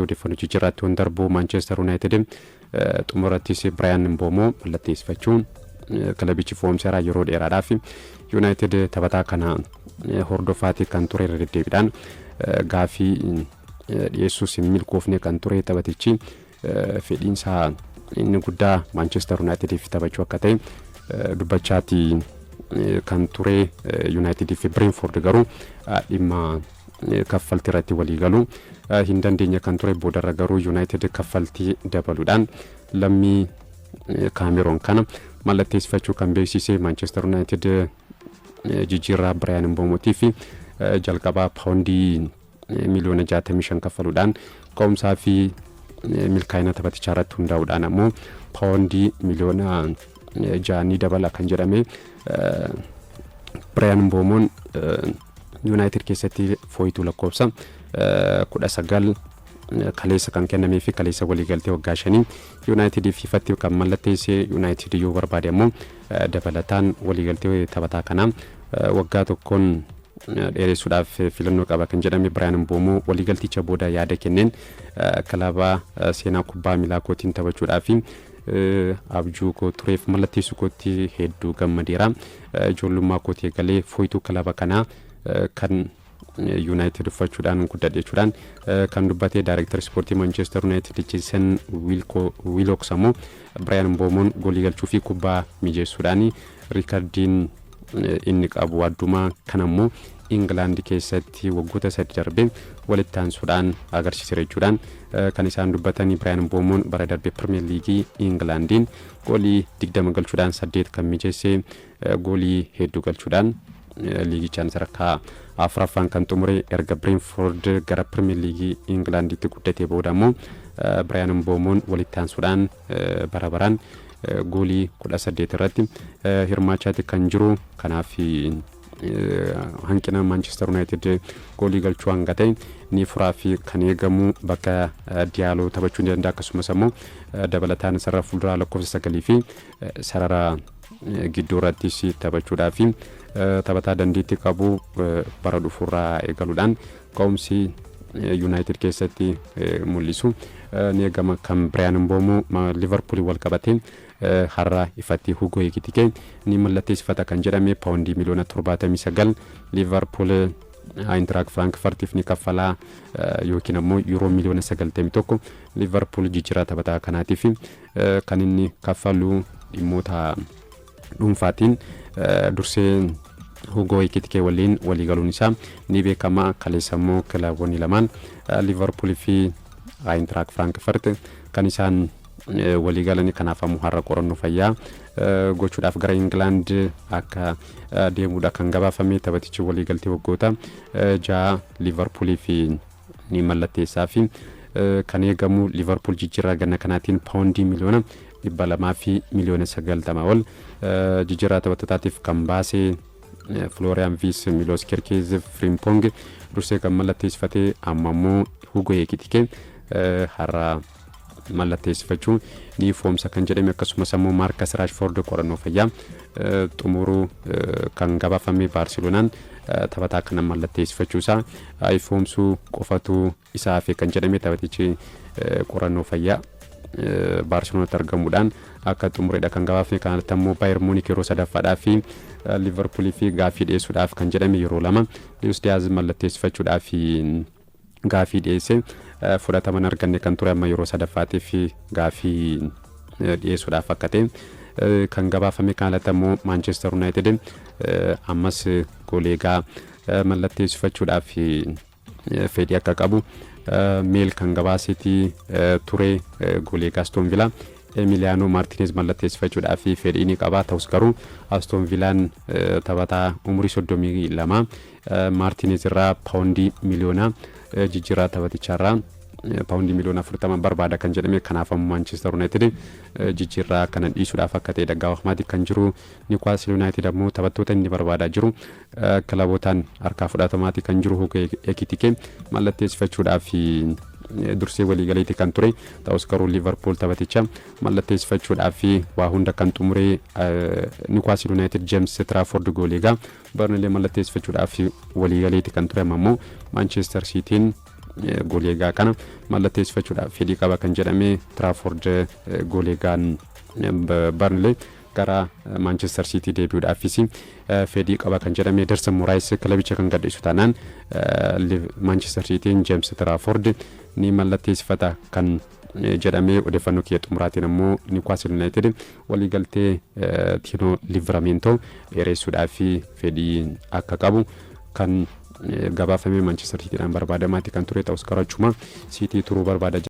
odeeffannoo jijjiirraatti waan darbu Manchester United xumurattis Brian Mbeumo mallatteessifachuun kilabichi foomseera yeroo dheeraadhaaf United taphataa kana hordofaati kan ture irra deddeebiidhaan gaafii dhiyeessuus milkoofne kan ture taphatichi fedhiinsa inni guddaa Manchester United fi taphachuu akka ta'e dubbachaati kan ture United fi Brentford garuu dhimma kaffaltii irratti walii galuu hin dandeenye kan ture boodarra garuu United kaffaltii dabaluudhaan lammii Cameroon kana mallatteessifachuu kan beeksise Manchester United jijjiirraa Brian Mbeumotii fi jalqabaa paawundii miliyoona 65 kaffaluudhaan ka'umsaa fi milkaa'ina taphatichaa irratti hundaa'uudhaan ammoo paawundii miliyoona 6 dabala kan jedhame Brian Mbeumoon United keessatti fooyituu lakkoofsa 19 kaleessa kan kennamee fi kaleessa waliigaltee waggaa 5 United fi ifatti kan mallatteesse United yoo barbaade ammoo dabalataan waliigaltee taphataa kana waggaa tokkoon dheeressuudhaaf filannoo qaba kan jedhame Brian Mbeumo waliigalticha booda yaada kenneen kilaba seenaa kubbaa miilaa kootiin taphachuudhaaf abjuu koo tureef mallatteessuu kootti hedduu gammadeera ijoollummaa kootii galee fooyituu kilaba kanaa kan United uffachuudhaan guddadheechuudhaan kan dubbatee Director Sportii Manchester United Jason Willox ammoo Brian Mbeumoon goolii galchuu fi kubbaa mijeessuudhaan riikardiin inni qabu adduma kan ammoo England keessatti waggoota 3 darbee walitti aansuudhaan agarsiisee jechuudhaan kan isaan dubbatanii Brian Mbeumoon bara darbee Premier League Englandiin goolii 20 galchuudhaan 8 kan mijeesse goolii hedduu galchuudhaan liigichaan sadarkaa afuraffaan kan xumure erga Brentford gara Premier League Englanditti guddatee booda ammoo Brian Mbeumoon walitti aansuudhaan barabaraan goolii 18 irratti hirmaachaati kan jiru kanaaf hanqina Manchester United goolii galchuu hanga ta'e ni furaa fi kan eegamu bakka Diallo taphachuu ni danda'a akkasumas ammoo dabalataan sarara fuulduraa lakkoofsa 9 fi sarara gidduu irrattis taphachuudhaaf taphataa dandeettii qabu bara dhufuurraa eegaluudhaan ka'umsi United keessatti mul'isu ni eegama kan Brian Mbeumo Liverpool wal qabatee har'a ifatti Hugo Ekitike ni mallatteessifata kan jedhame paawundii miliyoona 79 Liverpool Eintracht Frankfurt ni kaffalaa yookiin ammoo euro miliyoona 91 Liverpool jijjiirraa taphataa kanaatiif kan inni kaffalu dhimmoota dhuunfaatiin dursee Hugo Ekitike waliin waliigaluun isaa ni beekama kaleessa ammoo kilaboonni lamaan Liverpool fi Eintracht Frankfurt kan isaan waliigalanii kanaaf ammoo har'a qorannoo fayyaa gochuudhaaf gara England akka deemuudha kan gabaafame taphatichi waliigaltee waggoota 6 Liverpool fi ni mallatteessaa fi kan eegamu Liverpool jijjiirraa ganna kanaatiin paawundii miliyoona 200 fi miliyoona 90 ol jijjiirraa taphatootaatiif kan baase Florian Wirtz Milos Kerkez Frimpong dursee kan mallatteessifatee amma ammoo Hugo Ekitike har'a mallatteessifachuu ni foomsa kan jedhame akkasumas ammoo Marcus Rashford qorannoo fayyaa xumuruu kan gabaafame Barcelonaan taphataa kana mallatteessifachuu isaa foomsuu qofatu isaa fi kan jedhame taphatichi qorannoo fayyaa Barcelonatti argamuudhaan akka xumureedha kan gabaafame kanatti ammoo Bayern Munich yeroo sadaffaadhaa fi Liverpool fi gaafii dhiyeessuudhaaf kan jedhame yeroo lama Luis Diaz mallatteessifachuudhaaf gaafii dhiyeesse fudhataman arganne kan ture amma yeroo sadaffaatiif fi gaafii dhiyeessuudhaaf akka ta'e kan gabaafame kanatti ammoo Manchester United ammas goleegaa mallatteessifachuudhaaf fedhii akka qabu meel kan gabaasiti ture goleegaa Aston Villa Emiliano Martinez mallatteessifachuudhaaf fedhii ni qaba ta'us garuu Aston Villaan taphataa umurii 32 Martinez irraa paawundii miliyoona jijjiirraa taphaticharraa paawundii miliyoona 40 barbaada kan jedhame kanaaf Manchester United jijjiirraa kana dhiisuudhaaf akka ta'e dhaggaafamaati kan jiru Newcastle United ammoo taphattoota inni barbaadaa jiru kilabootaan harkaa fudhatamaati kan jiru Hugo Ekitike mallatteessifachuudhaaf dursee waliigaleeti kan ture ta'us garuu Liverpool taphaticha mallatteessifachuudhaaf waa hunda kan xumure Newcastle United James Trafford gooliigaa Burnley mallatteessifachuudhaaf waliigaleeti kan ture ammoo Manchester Cityn goleegaa kana mallatteessifachuudhaaf fedhii qaba kan jedhame Trafford goleegaan Burnley gara Manchester City deebi'uudhaafis fedhii qaba kan jedhame Ederson Moraes kilabicha kan gadhiisu taanaan Manchester City James Trafford ni mallatteessifata kan jedhame odeeffannoo kiyya xumuraatiin ammoo Newcastle United waliigaltee Tino Livramento dheeressuudhaaf fedhii akka qabu kan gabaafame Manchester City dhaan barbaadamaatti kan ture ta'us qarachuma City turuu barbaada